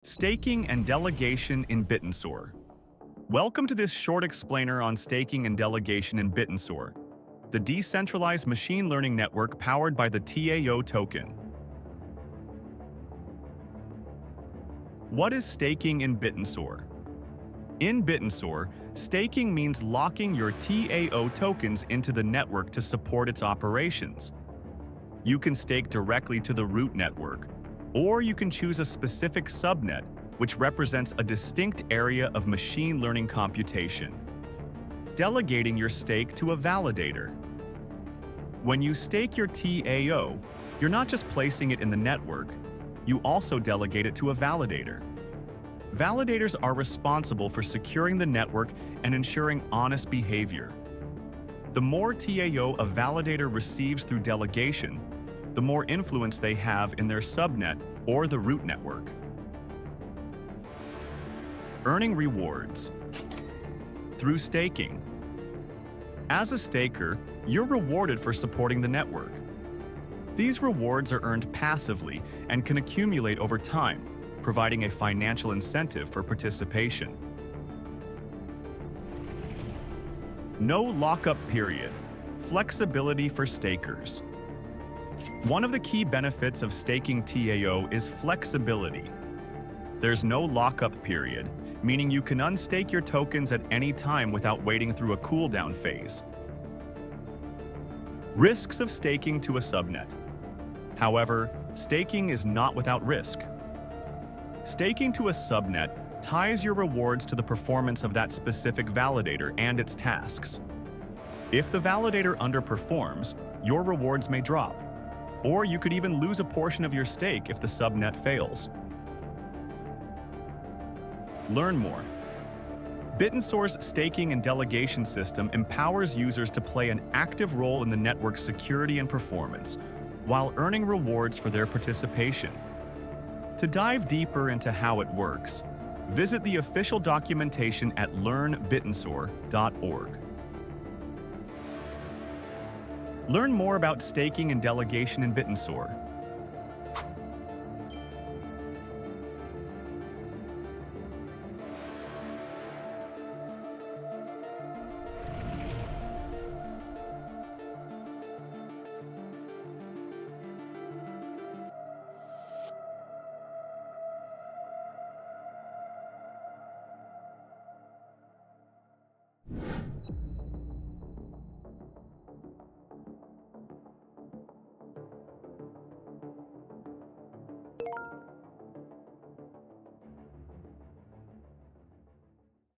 Staking and Delegation in Bittensor. Welcome to this short explainer on staking and delegation in Bittensor, the decentralized machine learning network powered by the TAO token. What is staking in Bittensor? In Bittensor, staking means locking your TAO tokens into the network to support its operations. You can stake directly to the root network, or you can choose a specific subnet, which represents a distinct area of machine learning computation. Delegating your stake to a validator. When you stake your TAO, you're not just placing it in the network, you also delegate it to a validator. Validators are responsible for securing the network and ensuring honest behavior. The more TAO a validator receives through delegation, the more influence they have in their subnet or the root network. Earning rewards. Through staking. As a staker, you're rewarded for supporting the network. These rewards are earned passively and can accumulate over time, providing a financial incentive for participation. No lockup period. Flexibility for stakers. One of the key benefits of staking TAO is flexibility. There's no lockup period, meaning you can unstake your tokens at any time without waiting through a cooldown phase. Risks of staking to a subnet. However, staking is not without risk. Staking to a subnet ties your rewards to the performance of that specific validator and its tasks. If the validator underperforms, your rewards may drop, or you could even lose a portion of your stake if the subnet fails. Learn more. Bittensor's staking and delegation system empowers users to play an active role in the network's security and performance, while earning rewards for their participation. To dive deeper into how it works, visit the official documentation at learnbittensor.org. Learn more about staking and delegation in Bittensor